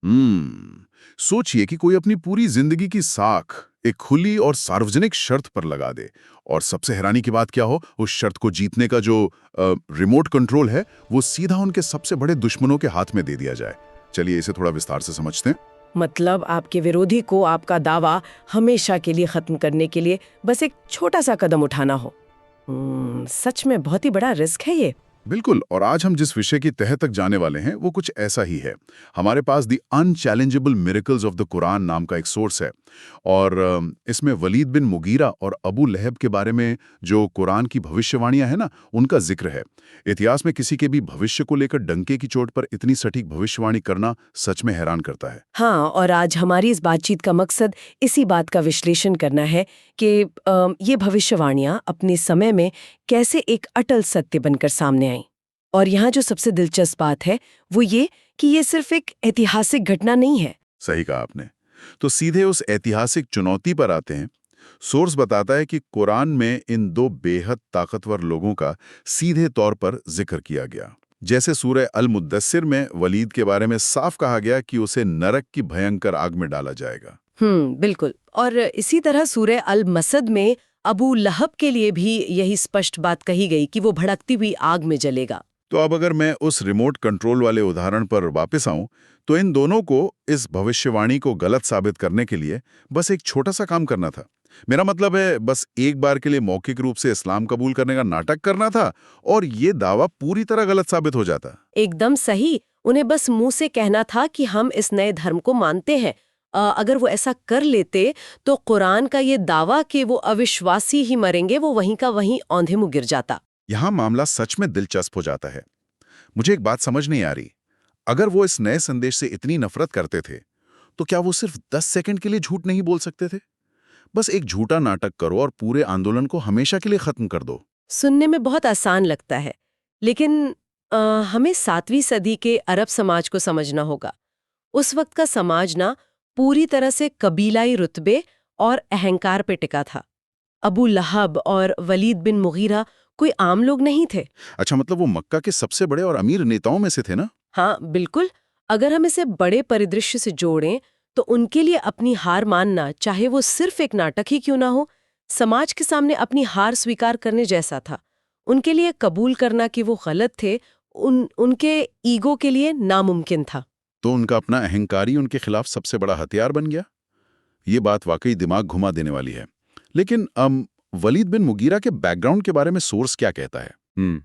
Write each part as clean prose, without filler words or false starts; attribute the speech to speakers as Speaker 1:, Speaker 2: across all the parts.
Speaker 1: सोचिए कि कोई अपनी पूरी जिंदगी की साख एक खुली और सार्वजनिक शर्त पर लगा दे, और सबसे हैरानी की बात क्या हो, उस शर्त को जीतने का जो रिमोट कंट्रोल है वो सीधा उनके सबसे बड़े दुश्मनों के हाथ में दे दिया जाए। चलिए इसे थोड़ा विस्तार से समझते हैं।
Speaker 2: मतलब आपके विरोधी को आपका दावा हमेशा के लिए खत्म करने के लिए बस एक छोटा सा कदम उठाना हो। सच में बहुत ही बड़ा रिस्क है ये।
Speaker 1: बिल्कुल, और आज हम जिस विषय की तह तक जाने वाले हैं वो कुछ ऐसा ही है। हमारे पास the unchallengeable miracles of the Quran नाम का एक सोर्स है, और इसमें वलीद बिन मुगीरा और अबू लहब के बारे में जो कुरान की भविष्यवाणियां हैं ना, उनका जिक्र है। इतिहास में किसी के भी भविष्य को लेकर डंके की चोट पर इतनी सटीक भविष्यवाणी करना सच में हैरान करता है।
Speaker 2: हाँ, और आज हमारी इस बातचीत का मकसद इसी बात का विश्लेषण करना है कि ये भविष्यवाणियां अपने समय में कैसे एक अटल सत्य बनकर सामने आईं। और यहाँ जो सबसे दिलचस्प बात है वो ये कि ये सिर्फ एक ऐतिहासिक घटना नहीं है।
Speaker 1: सही कहा आपने। तो सीधे उस ऐतिहासिक चुनौती पर आते हैं। सोर्स बताता है कि कुरान में इन दो बेहद ताकतवर लोगों का सीधे तौर पर जिक्र किया गया। जैसे सूरह अल मुद्दस्सिर में वलीद के बारे में साफ कहा गया कि उसे नरक की भयंकर आग में डाला जाएगा।
Speaker 2: बिल्कुल। और इसी तरह सूरह अल मसद में अबू लहब के लिए भी यही स्पष्ट बात कही गई कि वो भड़कती हुई आग में जलेगा।
Speaker 1: तो अब अगर मैं उस रिमोट कंट्रोल वाले उदाहरण पर वापस आऊं, तो इन दोनों को इस भविष्यवाणी को गलत साबित करने के लिए बस एक छोटा सा काम करना था। मेरा मतलब है, बस एक बार के लिए मौखिक रूप से इस्लाम कबूल करने का नाटक करना था, और ये दावा पूरी तरह गलत साबित हो जाता।
Speaker 2: एकदम सही। उन्हें बस मुंह से कहना था कि हम इस नए धर्म को मानते हैं। अगर वो ऐसा कर लेते तो कुरान का ये दावा कि वो अविश्वासी ही मरेंगे वो वहीं का वहीं औंधे मुंह गिर जाता।
Speaker 1: यहाँ मामला सच में दिलचस्प हो जाता है। मुझे एक बात समझ नहीं आ रही, अगर वो इस नए संदेश से इतनी नफरत करते थे, तो क्या वो सिर्फ 10 सेकंड के लिए झूठ नहीं बोल सकते थे? बस एक झूठा नाटक करो और पूरे आंदोलन को हमेशा के लिए खत्म कर दो।
Speaker 2: सुनने में बहुत आसान लगता है, लेकिन हमें 7वीं सदी के अरब समाज को समझना होगा। उस वक्त का समाज ना पूरी तरह से कबीलाई रुतबे और अहंकार पे टिका था। अबू लहब और वलीद बिन मुगीरा कोई आम लोग नहीं थे।
Speaker 1: अच्छा, मतलब वो मक्का के सबसे बड़े और अमीर नेताओं में से थे ना?
Speaker 2: हाँ बिल्कुल। अगर हम इसे बड़े परिदृश्य से जोड़ें तो उनके लिए अपनी हार मानना, चाहे वो सिर्फ एक नाटक ही क्यों ना हो, समाज के सामने अपनी हार स्वीकार करने जैसा था। उनके लिए कबूल करना कि वो गलत थे उनके ईगो के लिए नामुमकिन था।
Speaker 1: तो उनका अपना अहंकार ही उनके खिलाफ सबसे बड़ा हथियार बन गया। ये बात वाकई दिमाग घुमा देने वाली है। लेकिन वलीद बिन मुगीरा के बैकग्राउंड के बारे में सोर्स क्या कहता है?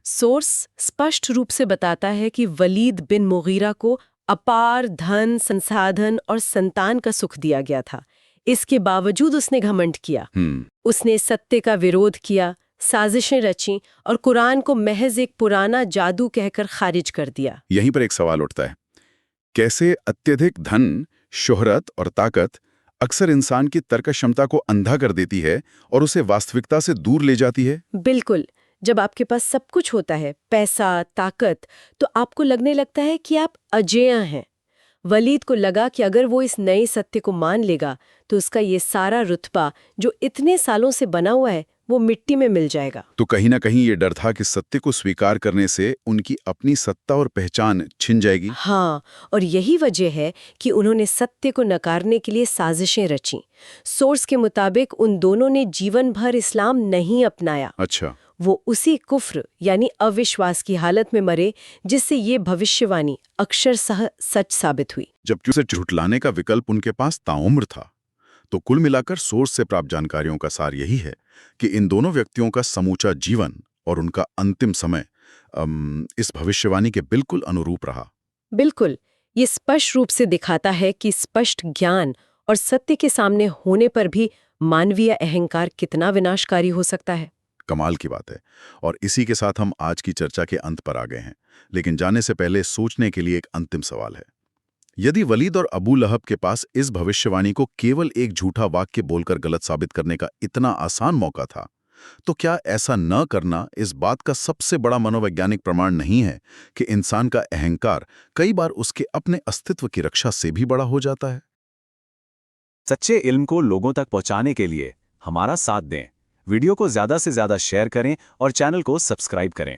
Speaker 2: सोर्स स्पष्ट रूप से बताता है कि वलीद बिन मुगीरा को अपार धन, संसाधन और संतान का सुख दिया गया था। इसके बावजूद उसने घमंड किया। उसने सत्य का विरोध किया, साजिशें रची और कुरान को महज एक पुराना जादू कहकर खारिज कर दिया।
Speaker 1: यहीं पर एक सवाल उठता है, कैसे अत्यधिक धन, शोहरत और ताकत अक्सर इंसान की तर्क क्षमता को अंधा कर देती है और उसे वास्तविकता से दूर ले जाती है?
Speaker 2: बिल्कुल। जब आपके पास सब कुछ होता है, पैसा, ताकत, तो आपको लगने लगता है कि आप अजेय हैं। वलीद को लगा कि अगर वो इस नए सत्य को मान लेगा तो उसका ये सारा रुतबा जो इतने सालों से बना हुआ है वो मिट्टी में मिल जाएगा।
Speaker 1: तो कहीं ना कहीं ये डर था कि सत्य को स्वीकार करने से उनकी अपनी सत्ता और पहचान छिन जाएगी।
Speaker 2: हाँ, और यही वजह है कि उन्होंने सत्य को नकारने के लिए साजिशें रची। सोर्स के मुताबिक उन दोनों ने जीवन भर इस्लाम नहीं अपनाया।
Speaker 1: अच्छा।
Speaker 2: वो उसी कुफ्र यानी अविश्वास की हालत में मरे जिससे ये भविष्यवाणी अक्षरशः सच साबित हुई।
Speaker 1: जबकि उसे झुठलाने का विकल्प उनके पास ताउम्र था। तो कुल मिलाकर सोर्स से प्राप्त जानकारियों का सार यही है कि इन दोनों व्यक्तियों का समूचा जीवन और उनका अंतिम समय इस भविष्यवाणी के बिल्कुल अनुरूप रहा।
Speaker 2: बिल्कुल। ये स्पष्ट रूप से दिखाता है कि स्पष्ट ज्ञान और सत्य के सामने होने पर भी मानवीय अहंकार कितना विनाशकारी हो सकता है।
Speaker 1: कमाल की बात है। और इसी के साथ हम आज की चर्चा के अंत पर आ गए हैं। लेकिन जाने से पहले सोचने के लिए एक अंतिम सवाल है। यदि वलीद और अबू लहब के पास इस भविष्यवाणी को केवल एक झूठा वाक्य बोलकर गलत साबित करने का इतना आसान मौका था, तो क्या ऐसा न करना इस बात का सबसे बड़ा मनोवैज्ञानिक प्रमाण नहीं है कि इंसान का अहंकार कई बार उसके अपने अस्तित्व की रक्षा से भी बड़ा हो जाता है?
Speaker 3: सच्चे इल्म को लोगों तक पहुंचाने के लिए हमारा साथ दें, वीडियो को ज्यादा से ज्यादा शेयर करें और चैनल को सब्सक्राइब करें।